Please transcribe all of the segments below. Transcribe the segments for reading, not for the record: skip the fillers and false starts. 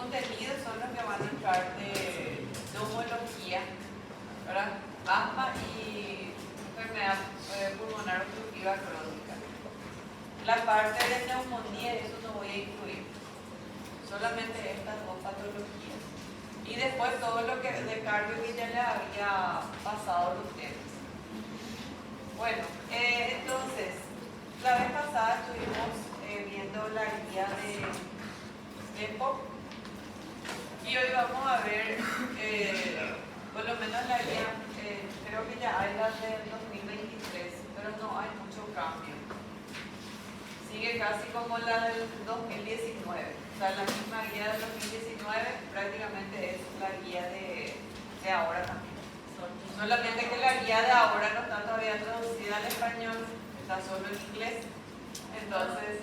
contenidos son los que van a entrar de neumología, ¿verdad? Asma y enfermedad pulmonar obstructiva crónica. La parte de neumonía, eso no voy a incluir, solamente estas dos patologías. Y después todo lo que de cardio que ya le había pasado los temas. Bueno, entonces, la vez pasada estuvimos viendo la guía de EPOC y hoy vamos a ver, por lo menos la guía, creo que ya hay la del 2023, pero no hay mucho cambio. Sigue casi como la del 2019, o sea, la misma guía del 2019 prácticamente es la guía de ahora también. Solamente que la guía de ahora no está todavía traducida al español, está solo en inglés. Entonces,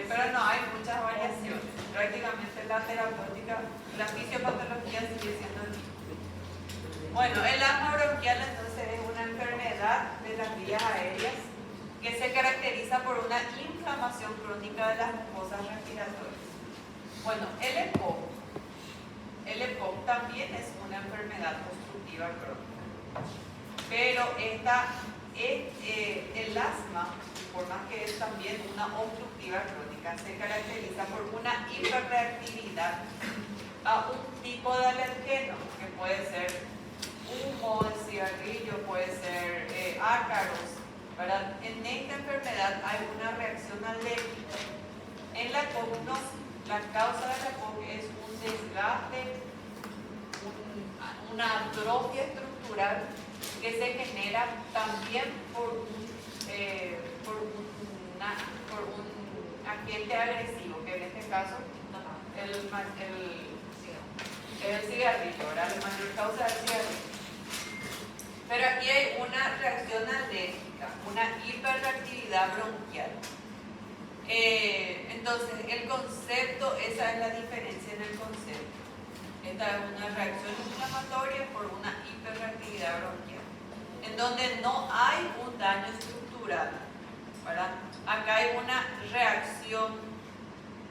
pero no hay muchas variaciones. Prácticamente la terapéutica, la fisiopatología sigue siendo el mismo. Bueno, el asma bronquial entonces es una enfermedad de las vías aéreas que se caracteriza por una inflamación crónica de las mucosas respiratorias. Bueno, el EPOC también es una enfermedad obstructiva crónica, pero el asma, por más que es también una obstructiva crónica, se caracteriza por una hiperreactividad a un tipo de alergeno, que puede ser humo de cigarrillo, puede ser ácaros, ¿verdad? En esta enfermedad hay una reacción alérgica. En la EPOC la causa de la EPOC es un desgaste, una atrofia estructural que se genera también por un agente agresivo, que en este caso el cigarrillo, ¿verdad? La mayor causa del cigarrillo. Pero aquí hay una reacción alérgica, una hiperreactividad bronquial. Entonces, el concepto, esa es la diferencia en el concepto. Esta es una reacción inflamatoria por una hiperreactividad bronquial, en donde no hay un daño estructural, ¿verdad? Acá hay una reacción,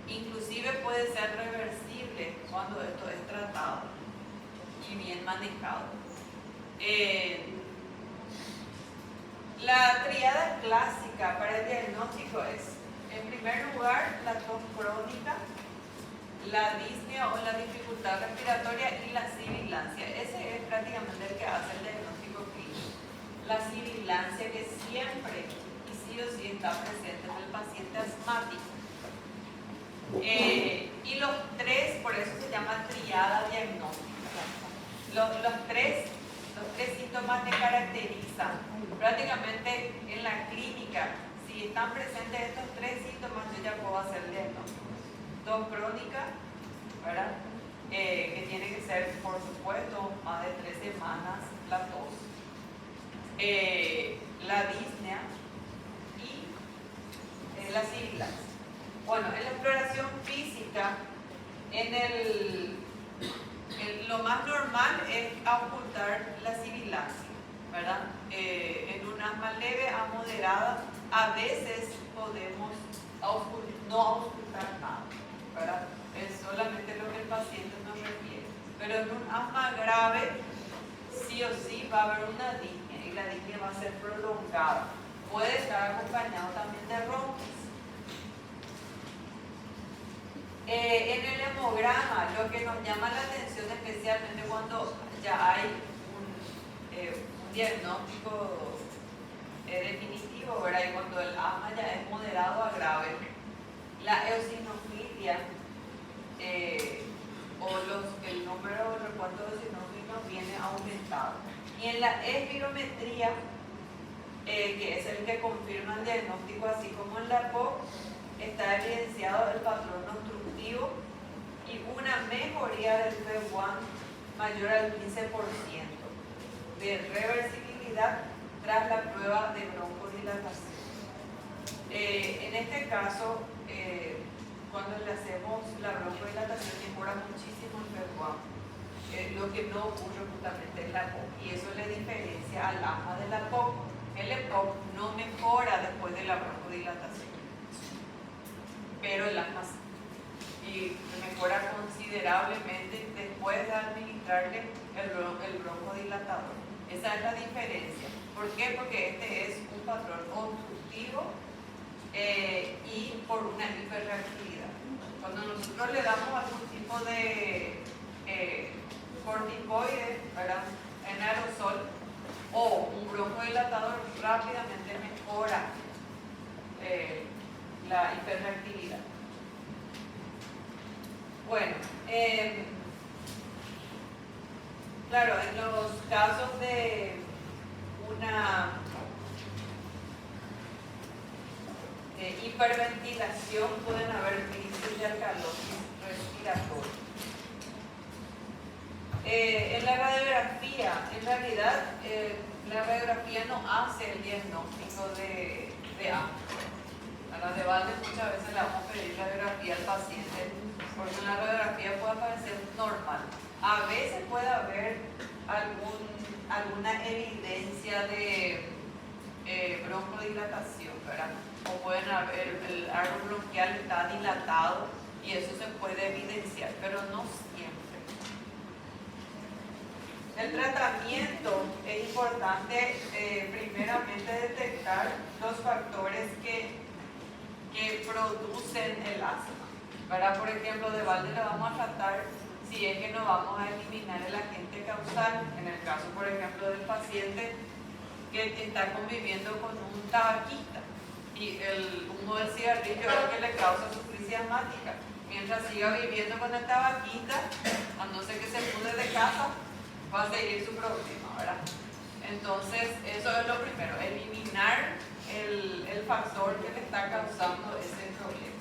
inclusive puede ser reversible cuando esto es tratado y bien manejado. La tríada clásica para el diagnóstico es, en primer lugar, la tos crónica, la disnea o la dificultad respiratoria y la sibilancia. Ese es prácticamente el que hace el diagnóstico clínico. La sibilancia, que siempre y sí o sí está presente en el paciente asmático. Y los tres, por eso se llama tríada diagnóstica. Los tres síntomas te caracterizan. Prácticamente en la clínica, si están presentes estos tres síntomas, yo ya puedo hacer el diagnóstico. Tos crónica, ¿verdad? Que tiene que ser, por supuesto, más de 3 semanas la tos. La disnea y la sibilancia. Bueno, en la exploración física, lo más normal es ocultar la sibilancia, ¿verdad? En un asma leve a moderada, a veces podemos no auscultar nada, ¿verdad? Es solamente lo que el paciente nos refiere. Pero en un asma grave, sí o sí va a haber una disnea, y la disnea va a ser prolongada. Puede estar acompañado también de ronquias. En el hemograma, lo que nos llama la atención, especialmente cuando ya hay un diagnóstico definitivo, ¿verdad? Y cuando el asma ya es moderado a grave, la eosinofilia el número de recuento de eosinófilos viene aumentado. Y en la espirometría, que es el que confirma el diagnóstico, así como en la EPOC, está evidenciado el patrón obstructivo y una mejoría del FEV1 mayor al 15% de reversibilidad tras la prueba de broncodilatación. En este caso, cuando le hacemos la broncodilatación mejora muchísimo el FEV1, lo que no ocurre justamente en la EPOC, y eso le diferencia al asma de la EPOC. El EPOC no mejora después de la broncodilatación, pero el asma sí. y mejora considerablemente después de administrarle el broncodilatador. Esa es la diferencia. ¿Por qué? Porque este es un patrón obstructivo y por una hiperreactividad. Cuando nosotros le damos algún tipo de corticoide, ¿verdad?, en aerosol o un broncodilatador, rápidamente mejora la hiperreactividad. Bueno, claro, en los casos de una hiperventilación pueden haber crisis de alcalosis respiratoria. En la radiografía, en realidad, la radiografía no hace el diagnóstico de asma. A la de balde muchas veces le vamos a pedir radiografía al paciente, porque en la radiografía puede aparecer normal. A veces puede haber alguna evidencia de broncodilatación, ¿verdad? O pueden haber, el árbol bronquial está dilatado y eso se puede evidenciar, pero no siempre. El tratamiento es importante, primeramente detectar los factores que producen el asma. ¿Verdad? Por ejemplo, de balde lo vamos a tratar si es que no vamos a eliminar el agente causal. En el caso, por ejemplo, del paciente que está conviviendo con un tabaquista y el humo del cigarrillo es lo que le causa su crisis asmática. Mientras siga viviendo con el tabaquista, a no ser que se mude de casa, va a seguir su problema, ¿verdad? Entonces, eso es lo primero, eliminar el factor que le está causando ese problema.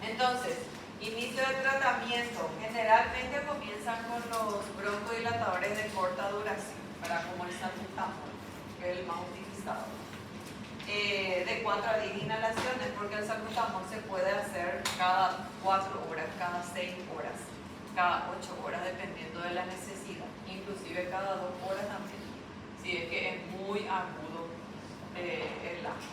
Entonces, inicio de tratamiento. Generalmente comienzan con los broncodilatadores de corta duración, ¿verdad? Como el salbutamol, que es el más utilizado. De 4 a 10 inhalaciones, porque el salbutamol se puede hacer cada 4 horas, cada 6 horas, cada 8 horas, dependiendo de la necesidad, inclusive cada 2 horas también, si es que es muy agudo el asma.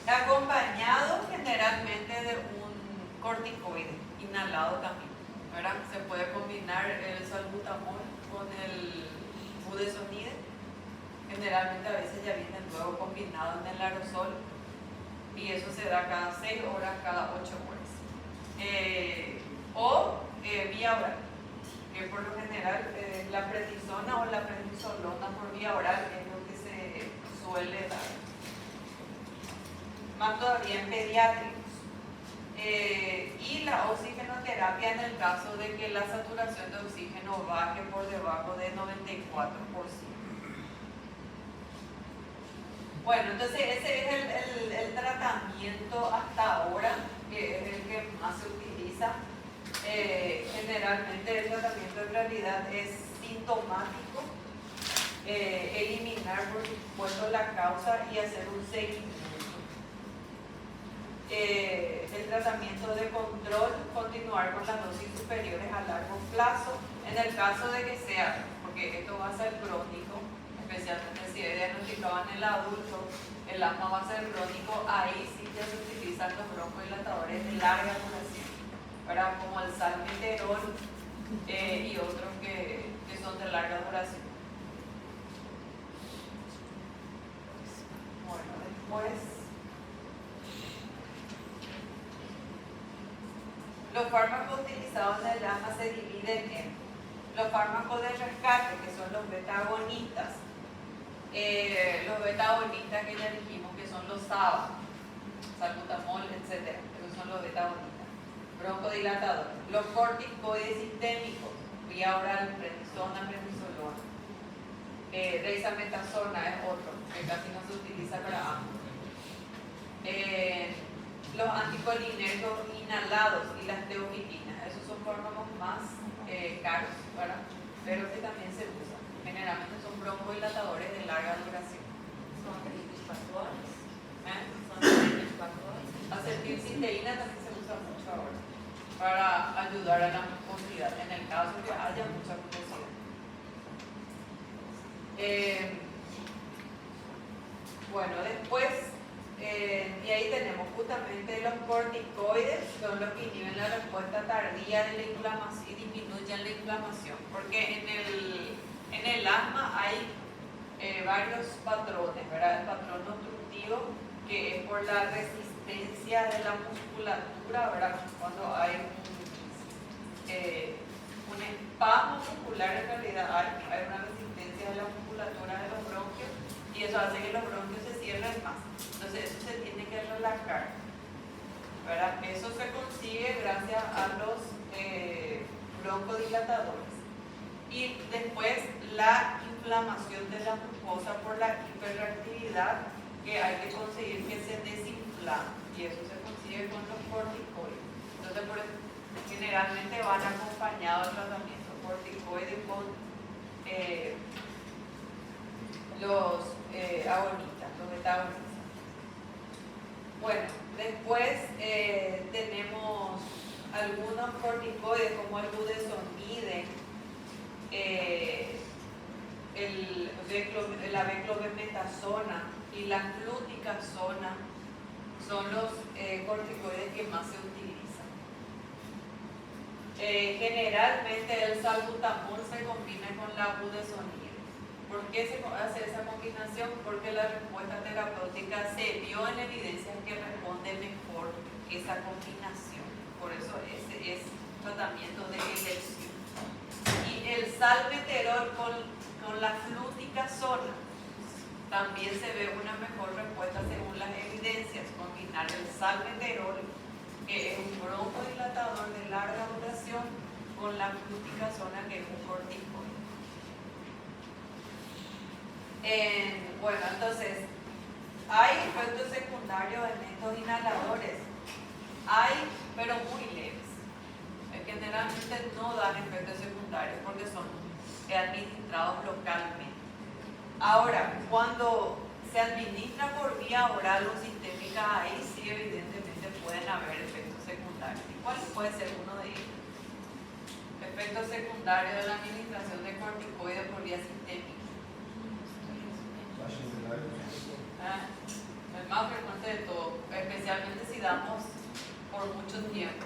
Acompañado generalmente de un corticoide inhalado también, ¿verdad? Se puede combinar el salbutamol con el budesonide. Generalmente a veces ya vienen luego combinados en el aerosol y eso se da cada 6 horas, cada 8 horas. O vía oral, que por lo general la prednisona o la prednisolona por vía oral es lo que se suele dar. Más todavía en pediátricos. Y la oxigenoterapia en el caso de que la saturación de oxígeno baje por debajo de 94%. Bueno, entonces ese es el tratamiento hasta ahora, que es el que más se utiliza. Generalmente el tratamiento en realidad es sintomático, eliminar por supuesto la causa y hacer un seguimiento. El tratamiento de control, continuar con las dosis superiores a largo plazo, en el caso de que sea, porque esto va a ser crónico, especialmente si es diagnosticado en el adulto, el asma va a ser crónico, ahí sí ya se utilizan los broncodilatadores de larga duración, ¿verdad? Como el salmeterol y otros que son de larga duración. Bueno, después los fármacos utilizados en el asma se dividen en los fármacos de rescate, que son los beta-agonistas. Los beta-agonistas que ya dijimos que son los SABA, salbutamol, etc. Esos son los beta-agonistas. Broncodilatadores. Los corticoides sistémicos, vía oral, prednisona, prednisolona. Dexametasona es otro, que casi no se utiliza para asma. Los anticolinérgicos inhalados y las teofilinas, esos son fármacos más caros, ¿verdad? Pero que también se usan. Generalmente son broncodilatadores de larga duración. Son antihispacuales. Son antihispacuales. Acetilcisteína también se usa mucho ahora para ayudar a la mucosidad, en el caso que haya mucha mucosidad. Bueno, después y ahí tenemos justamente los corticoides, son los que inhiben la respuesta tardía de la inflamación y disminuyen la inflamación, porque en el asma hay varios patrones, ¿verdad? El patrón obstructivo, que es por la resistencia de la musculatura, ¿verdad? Cuando hay un espasmo muscular, en realidad hay una resistencia de la musculatura de los bronquios, y eso hace que los bronquios se cierren más. Entonces eso se tiene que relajar, ¿verdad? Eso se consigue gracias a los broncodilatadores. Y después la inflamación de la mucosa por la hiperreactividad, que hay que conseguir que se desinflame, y eso se consigue con los corticoides. Entonces generalmente van acompañados el tratamiento corticoide con los agonitas, los beta-agonistas. Bueno, después tenemos algunos corticoides como el budesonide, la beclobemetasona y la fluticasona son los corticoides que más se utilizan. Generalmente el salbutamol se combina con la budesonide. ¿Por qué se hace esa combinación? Porque la respuesta terapéutica se vio en evidencias que responde mejor esa combinación. Por eso ese es tratamiento de elección. Y el salmeterol con la fluticasona también se ve una mejor respuesta según las evidencias. Combinar el salmeterol, que es un broncodilatador de larga duración, con la fluticasona, que es un corticoide. Bueno, entonces, hay efectos secundarios en estos inhaladores. Hay, pero muy leves. Generalmente no dan efectos secundarios porque son administrados localmente. Ahora, cuando se administra por vía oral o sistémica, ahí sí evidentemente pueden haber efectos secundarios. ¿Y cuál puede ser uno de ellos? Efectos secundarios de la administración de corticoides por vía sistémica. El más frecuente de todo, especialmente si damos por mucho tiempo.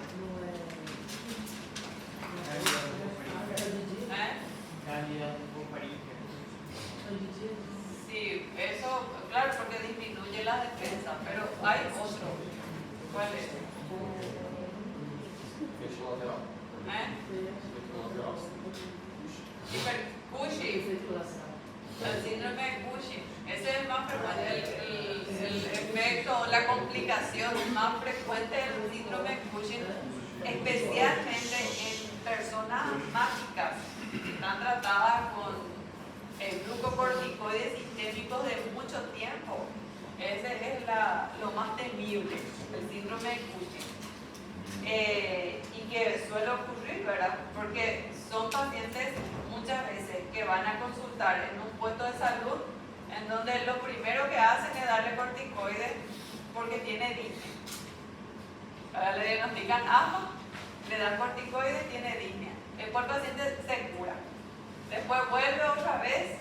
Sí, eso, claro, porque disminuye la defensa, pero hay otro. ¿Cuál es? Cushing. El síndrome de Cushing. Ese es el más frecuente, el efecto, la complicación más frecuente del síndrome de Cushing, especialmente en personas asmáticas que están tratadas con glucocorticoides sistémicos de mucho tiempo. Ese es lo más temible, el síndrome de Cushing. Y que suele ocurrir, ¿verdad? Porque son pacientes muchas veces que van a consultar en un puesto de salud en donde lo primero que hacen es darle corticoides porque tiene disnea. Ahora le diagnostican asma, le dan corticoides, tiene disnea. Después el paciente se cura. Después vuelve otra vez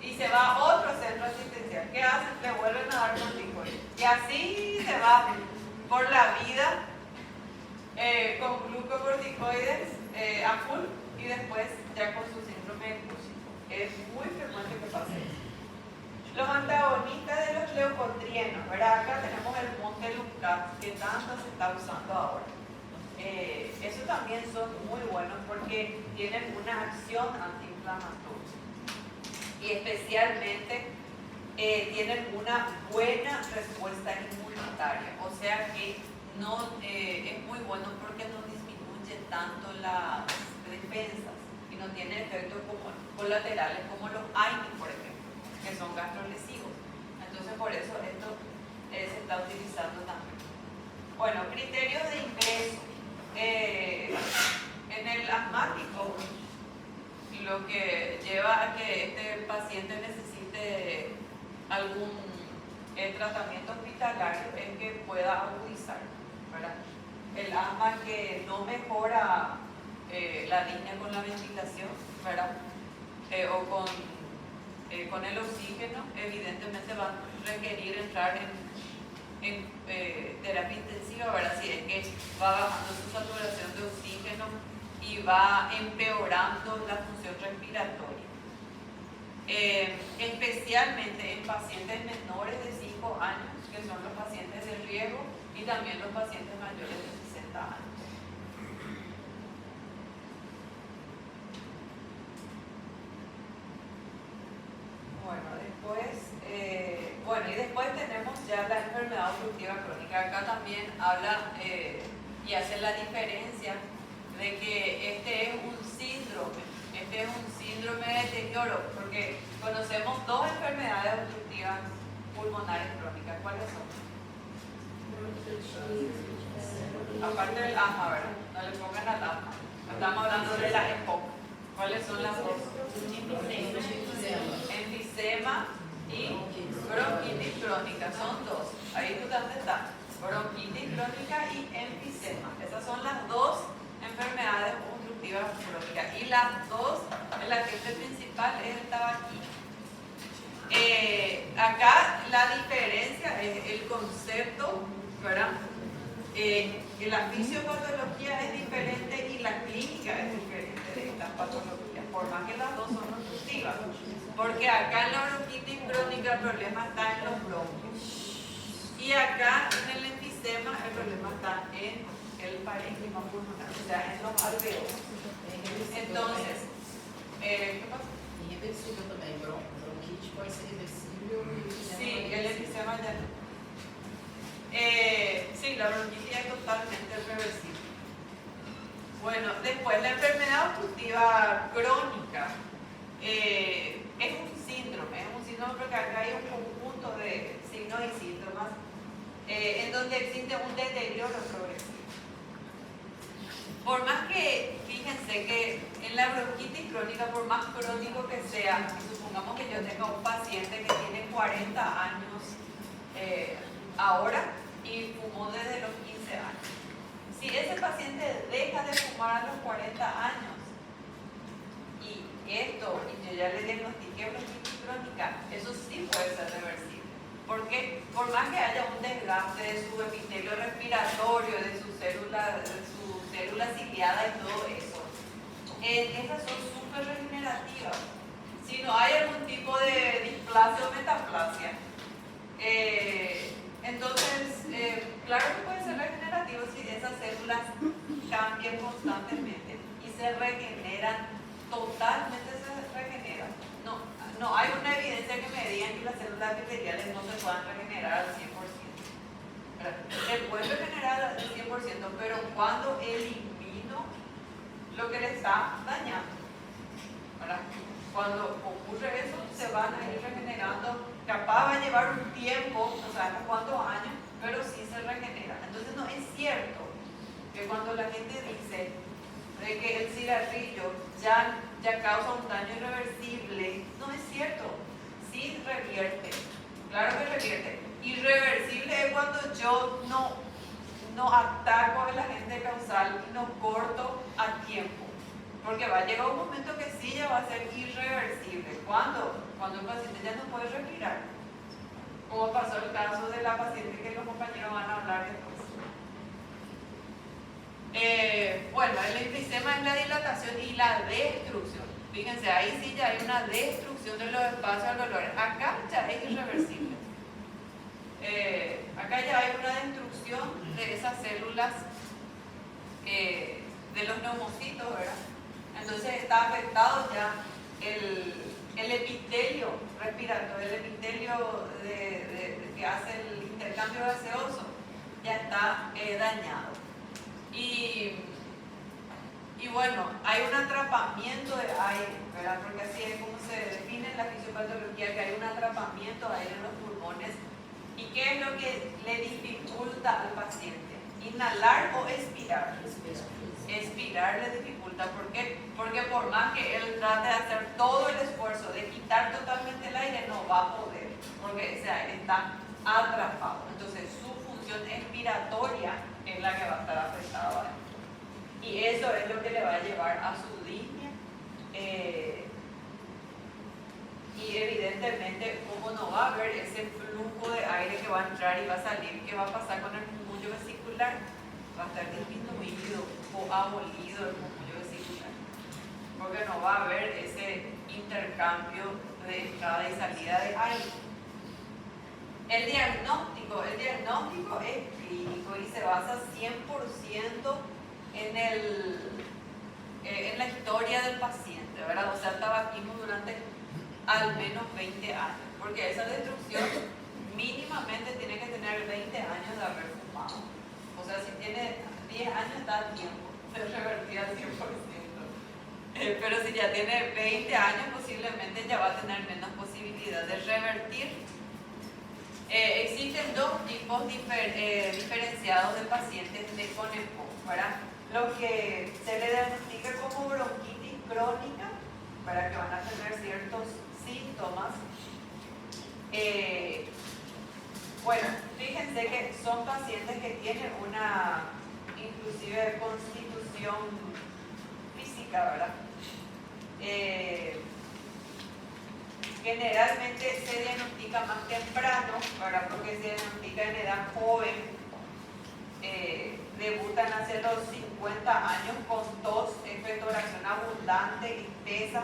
y se va a otro centro asistencial. ¿Qué hacen? Le vuelven a dar corticoides. Y así se va por la vida con glucocorticoides a full y después ya con su síndrome de Cushing. Es muy frecuente que pase eso. Los antagonistas de los leucotrienos, ¿verdad? Acá tenemos el montelukast, que tanto se está usando ahora. Esos también son muy buenos porque tienen una acción antiinflamatoria y especialmente tienen una buena respuesta inmunitaria, o sea que no, es muy bueno porque no disminuye tanto las defensas y no tiene efectos colaterales como los AINES, por ejemplo, que son gastrolesivos. Entonces por eso esto se está utilizando también. Bueno, criterios de ingreso. En el asmático, lo que lleva a que este paciente necesite algún tratamiento hospitalario es que pueda agudizar, ¿verdad? El asma que no mejora la línea con la ventilación, ¿verdad? O con el oxígeno, evidentemente va a requerir entrar en terapia intensiva, ¿verdad? Si es que va bajando su saturación de oxígeno y va empeorando la función respiratoria. Especialmente en pacientes menores de 5 años, que son los pacientes de riesgo, y también los pacientes mayores de 60 años. Y después tenemos ya la enfermedad obstructiva crónica. Acá también habla y hace la diferencia de que este es un síndrome de deterioro, porque conocemos dos enfermedades obstructivas pulmonares crónicas. ¿Cuáles son? Aparte del asma, ¿verdad? No le pongan al asma. Estamos hablando de la EPOC. ¿Cuáles son las dos? Enfisema y bronquitis crónica. Son dos. Ahí tú dónde está. Bronquitis crónica y enfisema. Esas son las dos enfermedades obstructivas crónicas. Y las dos, el agente principal es el tabaquismo. Acá la diferencia es el concepto, ¿verdad? La fisiopatología es diferente y la clínica es diferente de estas patologías, por más que las dos son obstructivas. Porque acá en la bronquitis crónica el problema está en los bronquios. Y acá en el enfisema el problema está en el parénquima pulmonar, o sea, en los alveolos. Entonces, ¿qué pasa? Irreversível também, bronquite pode ser reversível e o Sí, el enfisema ya no. Sí, la bronquitis es totalmente reversible. Bueno, después la enfermedad obstructiva crónica es un síndrome porque acá hay un conjunto de signos y síntomas en donde existe un deterioro progresivo. Por más que, fíjense que en la bronquitis crónica, por más crónico que sea, supongamos que yo tenga un paciente que tiene 40 años ahora y fumó desde los 15 años. Si ese paciente deja de fumar a los 40 años y yo ya le diagnostiqué bronquitis crónica, eso sí puede ser reversible. Porque por más que haya un desgaste de su epitelio respiratorio, de su célula ciliada y todo eso, esas son súper regenerativas. Si no hay algún tipo de displasia o metaplasia, entonces, claro que puede ser regenerativo si esas células cambian constantemente y se regeneran, totalmente se regeneran. No hay una evidencia que me diga que las células epiteliales no se puedan regenerar al 100%. Se puede regenerar al 100%, pero cuando elimino lo que le está dañando, ¿verdad? Cuando ocurre eso, se van a ir regenerando. Capaz va a llevar un tiempo, no sé hasta cuántos años, pero sí se regenera. Entonces no es cierto que cuando la gente dice de que el cigarrillo ya causa un daño irreversible, no es cierto. Sí revierte, claro que revierte. Irreversible es cuando yo no ataco el agente causal y no corto a tiempo. Porque va a llegar un momento que sí ya va a ser irreversible. ¿Cuándo? Cuando el paciente ya no puede respirar. Como pasó el caso de la paciente que los compañeros van a hablar después. Bueno, el enfisema es la dilatación y la destrucción. Fíjense, ahí sí ya hay una destrucción de los espacios alveolares. Acá ya es irreversible. Acá ya hay una destrucción de esas células de los neumocitos, ¿verdad? Entonces está afectado ya el epitelio respiratorio, el epitelio que hace el intercambio gaseoso, ya está dañado. Y bueno, hay un atrapamiento de aire, ¿verdad? Porque así es como se define en la fisiopatología, que hay un atrapamiento de aire en los pulmones. ¿Y qué es lo que le dificulta al paciente? ¿Inhalar o expirar? Expirar le dificulta. ¿Por qué? Porque por más que él trate de hacer todo el esfuerzo de quitar totalmente el aire, no va a poder, porque ese aire está atrapado. Entonces su función expiratoria es la que va a estar afectada. Y eso es lo que le va a llevar a su disnea y evidentemente evidentemente, como no va a haber ese flujo de aire que va a entrar y va a salir, ¿qué va a pasar con el murmullo vesicular? Va a estar disminuido o abolido el murmullo vesicular, porque no va a haber ese intercambio de entrada y salida de aire. El diagnóstico es clínico y se basa 100% en la historia del paciente, ¿verdad? O sea, el tabaquismo durante al menos 20 años, porque esa destrucción mínimamente tiene que tener 20 años de haber fumado. O sea, si tiene 10 años está a tiempo de revertir al 100%. Pero si ya tiene 20 años, posiblemente ya va a tener menos posibilidad de revertir. Existen dos tipos diferenciados de pacientes con EPOC, ¿verdad? Lo que se le diagnostica como bronquitis crónica, para que van a tener ciertos síntomas. Bueno, fíjense que son pacientes que tienen una inclusive constitución física, ¿verdad? Generalmente se diagnostica más temprano, ¿verdad? Porque se diagnostica en edad joven. Debutan hacia los 50 años con tos, expectoración abundante, espesa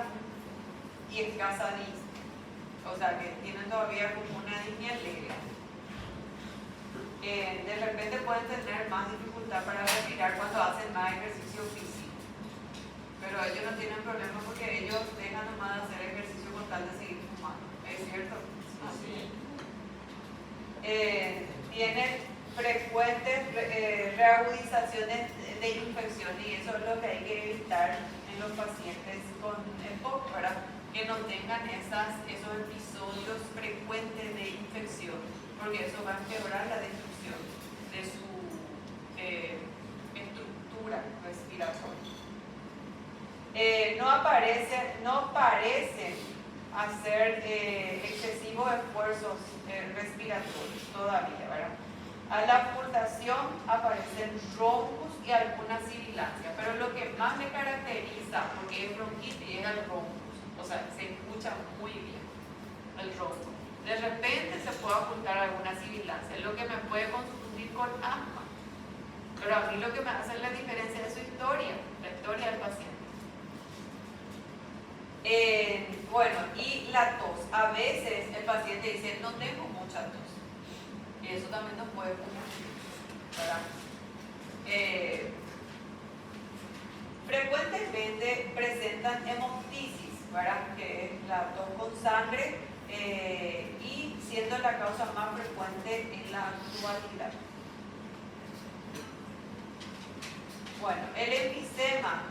y escasa disnea. O sea, que tienen todavía como una disnea leve. De repente pueden tener más dificultad para respirar cuando hacen más ejercicio físico. Pero ellos no tienen problema porque ellos dejan nomás de hacer ejercicio con tal de seguir fumando. ¿Es cierto? Así. Tienen frecuentes reagudizaciones de infección y eso es lo que hay que evitar en los pacientes con EPOC, ¿verdad? Que no tengan esos episodios frecuentes de infección, porque eso va a empeorar la destrucción de su estructura respiratoria. No parecen hacer excesivos esfuerzos respiratorios todavía, ¿verdad? A la ocultación aparecen roncos y alguna sibilancia, pero lo que más le caracteriza, porque es bronquitis, es el ronco, o sea, se escucha muy bien el ronco. De repente se puede ocultar alguna sibilancia, lo que me puede confundir con asma, pero a mí lo que me hace la diferencia es su historia, la historia del paciente. Bueno, y la tos. A veces el paciente dice, no tengo mucha tos. Y eso también nos puede confundir, ¿verdad? Frecuentemente presentan hemoptisis, ¿verdad? Que es la tos con sangre y siendo la causa más frecuente en la actualidad. Bueno, el enfisema.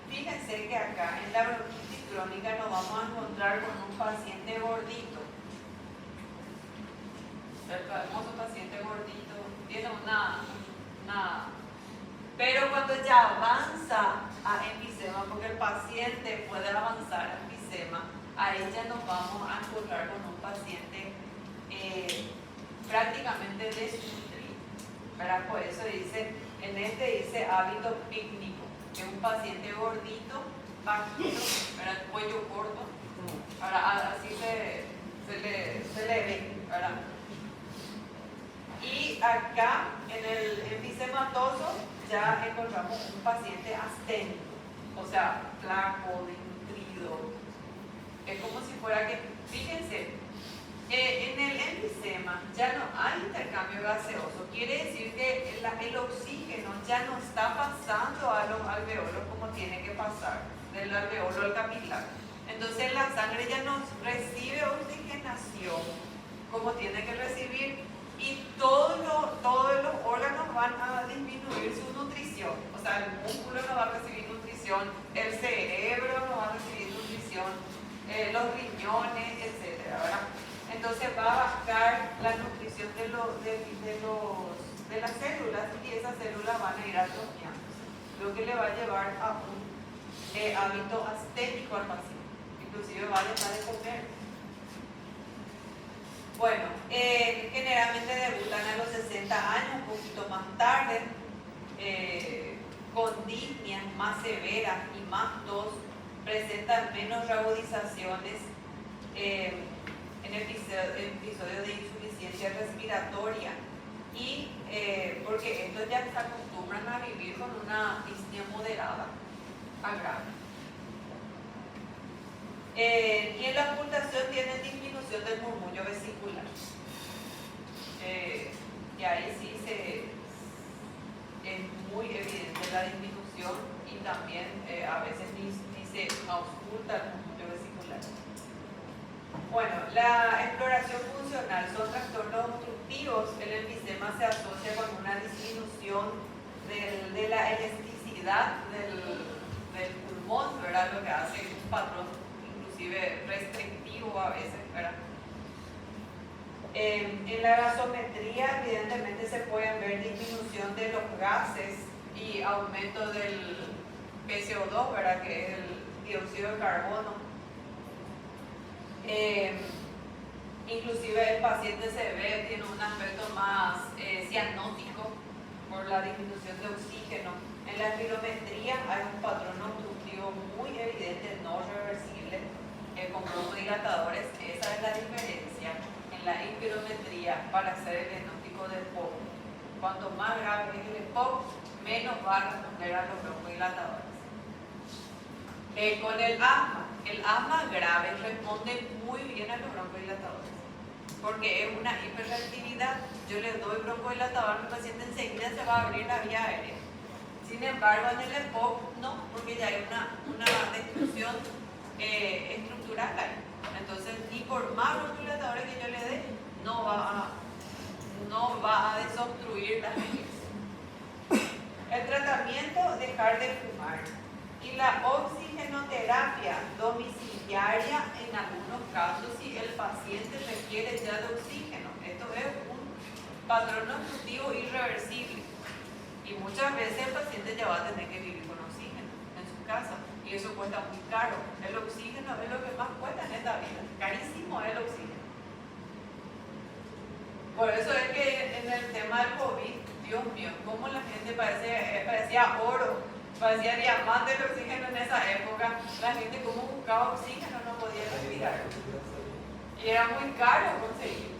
Fíjense que acá en la bronquitis crónica nos vamos a encontrar con un paciente gordito. El famoso paciente gordito tiene pero cuando ya avanza a enfisema, porque el paciente puede avanzar a enfisema, ahí ya nos vamos a encontrar con un paciente prácticamente desnutrido, ¿verdad? Por eso dice, dice hábito pícnico, que es un paciente gordito, bajito, ¿verdad? Cuello corto, ¿verdad? Así se le ve, ¿verdad? Y acá en el enfisematoso ya encontramos un paciente asténico, o sea, flaco, desnutrido. Es como si fuera que, fíjense, en el enfisema ya no hay intercambio gaseoso, quiere decir que el oxígeno ya no está pasando a los alveolos como tiene que pasar, del alveolo al capilar. Entonces la sangre ya no recibe oxigenación como tiene que recibir. Y todos los órganos van a disminuir su nutrición. O sea, el músculo no va a recibir nutrición, el cerebro no va a recibir nutrición, los riñones, etc. ¿verdad? Entonces va a bajar la nutrición de las células y esas células van a ir atrofiándose, lo que le va a llevar a un hábito asténico al paciente. Inclusive va a dejar de comer. Bueno, generalmente debutan a los 60 años, un poquito más tarde, con disneas más severas y más tos, presentan menos reagudizaciones en episodio de insuficiencia respiratoria y porque estos ya se acostumbran a vivir con una disnea moderada a grave. Y en la ocultación tienen disminución del murmullo vesicular. Y ahí sí es muy evidente la disminución y también a veces ni se ausculta el murmullo vesicular. Bueno, la exploración funcional son trastornos obstructivos. El enfisema se asocia con una disminución de la elasticidad del pulmón, ¿verdad? Lo que hace un patrón inclusive restrictivo a veces, ¿verdad? En la gasometría evidentemente se pueden ver disminución de los gases y aumento del PCO2, ¿verdad? Que es el dióxido de carbono. Inclusive el paciente se ve, tiene un aspecto más cianótico por la disminución de oxígeno. En la espirometría hay un patrón obstructivo muy evidente, no reversible, con broncodilatadores. Esa es la diferencia en la espirometría para hacer el diagnóstico del EPOC. Cuanto más grave es el EPOC, menos va a responder a los broncodilatadores. Con el asma grave responde muy bien a los broncodilatadores, porque es una hiperreactividad. Yo le doy broncodilatador a mi paciente, enseguida se va a abrir la vía aérea. Sin embargo, en el EPOC no, porque ya hay una destrucción estructural ahí. Entonces, ni por más broncodilatadores que yo le dé, no va a desobstruir las venas. El tratamiento, dejar de fumar. Y la oxigenoterapia domiciliaria en algunos casos si el paciente requiere ya de oxígeno. Esto es un patrón obstructivo irreversible y muchas veces el paciente ya va a tener que vivir con oxígeno en su casa y eso cuesta muy caro. El oxígeno es lo que más cuesta en esta vida, carísimo es el oxígeno. Por eso es que en el tema del COVID, Dios mío, cómo la gente parecía oro, parecía diamante el oxígeno en esa época. La gente como buscaba oxígeno no podía respirar. Y era muy caro conseguir.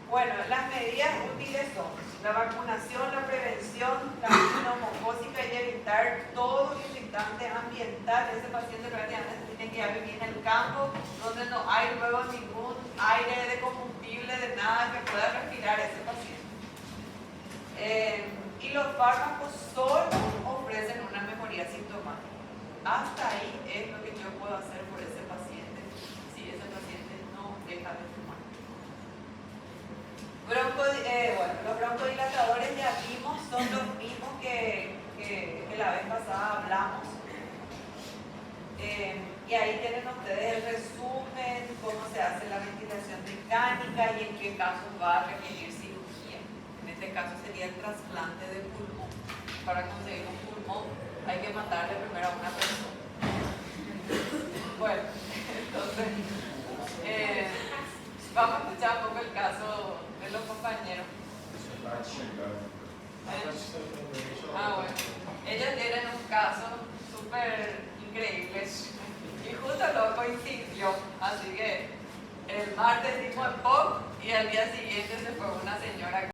Bueno, las medidas útiles son la vacunación, la prevención, la neumocócica y evitar todo irritante ambiental. Ese paciente prácticamente tiene que vivir en el campo donde no hay luego ningún aire de combustible, de nada que pueda respirar ese paciente. Y los fármacos solo ofrecen una mejoría sintomática. Hasta ahí es lo que yo puedo hacer por ese paciente si ese paciente no deja de fumar. Los broncodilatadores ya vimos, son los mismos que la vez pasada hablamos. Y ahí tienen ustedes el resumen, cómo se hace la ventilación mecánica y en qué casos va a requerir cirugía. En este caso sería el trasplante de pulmón. Para conseguir un pulmón hay que matarle primero a una persona. Bueno, entonces vamos a escuchar un poco el caso de los compañeros. Bueno, ellos tienen un caso súper increíble y justo lo coincidió, así que el martes dimos el POC y al día siguiente se fue una señora